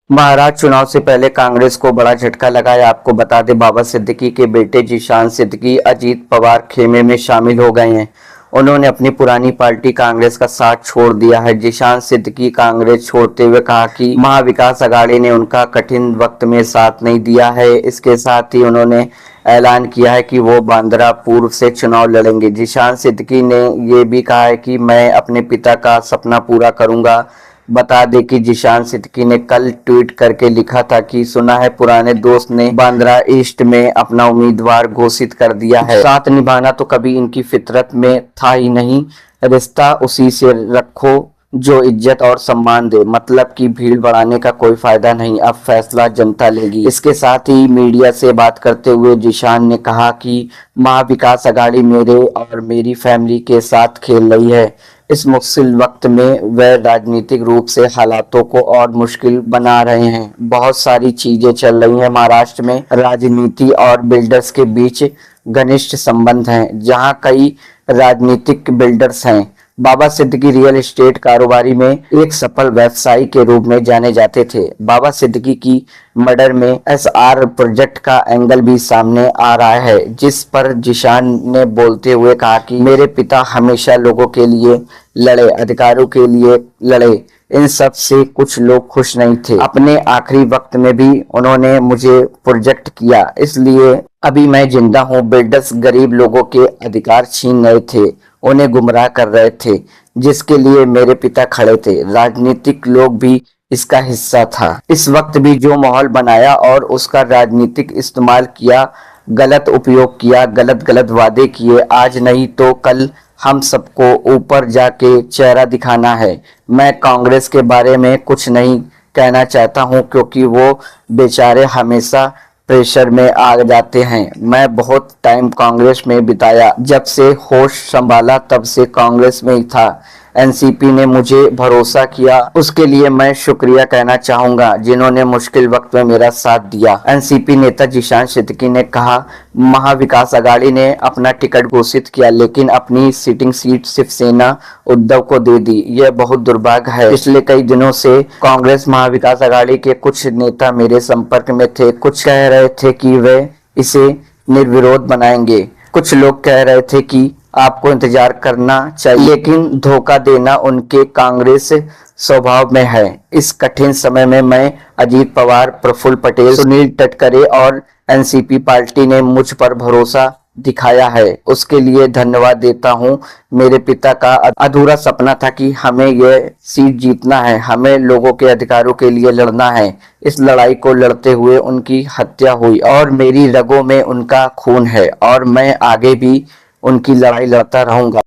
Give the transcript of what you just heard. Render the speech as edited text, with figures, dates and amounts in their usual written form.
महाराष्ट्र चुनाव से पहले कांग्रेस को बड़ा झटका लगा है। आपको बता दें, बाबा सिद्दीकी के बेटे जिशान सिद्दीकी अजीत पवार खेमे में शामिल हो गए हैं। उन्होंने अपनी पुरानी पार्टी कांग्रेस का साथ छोड़ दिया है। जिशान सिद्दीकी कांग्रेस छोड़ते हुए कहा कि महाविकास अघाड़ी ने उनका कठिन वक्त में साथ नहीं दिया है। इसके साथ ही उन्होंने ऐलान किया है कि वो बांद्रा पूर्व से चुनाव लड़ेंगे। जिशान सिद्दीकी ने ये भी कहा है कि मैं अपने पिता का सपना पूरा करूंगा। बता दें कि जिशान सिद्दीकी ने कल ट्वीट करके लिखा था कि सुना है पुराने दोस्त ने बांद्रा ईस्ट में अपना उम्मीदवार घोषित कर दिया है। साथ निभाना तो कभी इनकी फितरत में था ही नहीं। रिश्ता उसी से रखो जो इज्जत और सम्मान दे, मतलब कि भीड़ बढ़ाने का कोई फायदा नहीं, अब फैसला जनता लेगी। इसके साथ ही मीडिया से बात करते हुए जिशान ने कहा कि महाविकास अघाड़ी मेरे और मेरी फैमिली के साथ खेल रही है। इस मुश्किल वक्त में वह राजनीतिक रूप से हालातों को और मुश्किल बना रहे हैं। बहुत सारी चीजें चल रही हैं महाराष्ट्र में। राजनीति और बिल्डर्स के बीच घनिष्ठ संबंध हैं, जहां कई राजनीतिक बिल्डर्स हैं। बाबा सिद्दीकी रियल एस्टेट कारोबारी में एक सफल व्यवसायी के रूप में जाने जाते थे। बाबा सिद्दीकी की मर्डर में एसआर प्रोजेक्ट का एंगल भी सामने आ रहा है, जिस पर जिशान ने बोलते हुए कहा कि मेरे पिता हमेशा लोगों के लिए लड़े, अधिकारों के लिए लड़े। इन सब से कुछ लोग खुश नहीं थे। अपने आखिरी वक्त में भी उन्होंने मुझे प्रोजेक्ट किया, इसलिए अभी मैं जिंदा हूँ। बिल्डर्स गरीब लोगों के अधिकार छीन रहे थे, उन्हें गुमराह कर रहे थे, जिसके लिए मेरे पिता खड़े थे। राजनीतिक लोग भी इसका हिस्सा था। इस वक्त भी जो माहौल बनाया और उसका राजनीतिक इस्तेमाल किया, गलत उपयोग किया, गलत वादे किए, आज नहीं तो कल हम सबको ऊपर जाके चेहरा दिखाना है। मैं कांग्रेस के बारे में कुछ नहीं कहना चाहता हूं, क्योंकि वो बेचारे हमेशा प्रेशर में आ जाते हैं। मैं बहुत टाइम कांग्रेस में बिताया, जब से होश संभाला तब से कांग्रेस में ही था। एनसीपी ने मुझे भरोसा किया, उसके लिए मैं शुक्रिया कहना चाहूंगा, जिन्होंने मुश्किल वक्त में मेरा साथ दिया। एनसीपी नेता जिशान सिद्दीकी ने कहा, महाविकास अघाड़ी ने अपना टिकट घोषित किया, लेकिन अपनी सिटिंग सीट शिवसेना उद्धव को दे दी। यह बहुत दुर्भाग्य है। पिछले कई दिनों से कांग्रेस महाविकास अघाड़ी के कुछ नेता मेरे संपर्क में थे। कुछ कह रहे थे कि वे इसे निर्विरोध बनाएंगे, कुछ लोग कह रहे थे कि आपको इंतजार करना चाहिए, लेकिन धोखा देना उनके कांग्रेस स्वभाव में है। इस कठिन समय में मैं अजीत पवार, प्रफुल्ल पटेल, सुनील तटकरे और एनसीपी पार्टी ने मुझ पर भरोसा दिखाया है, उसके लिए धन्यवाद देता हूं। मेरे पिता का अधूरा सपना था कि हमें यह सीट जीतना है, हमें लोगों के अधिकारों के लिए लड़ना है। इस लड़ाई को लड़ते हुए उनकी हत्या हुई और मेरी रगों में उनका खून है, और मैं आगे भी उनकी लड़ाई लड़ता रहूंगा।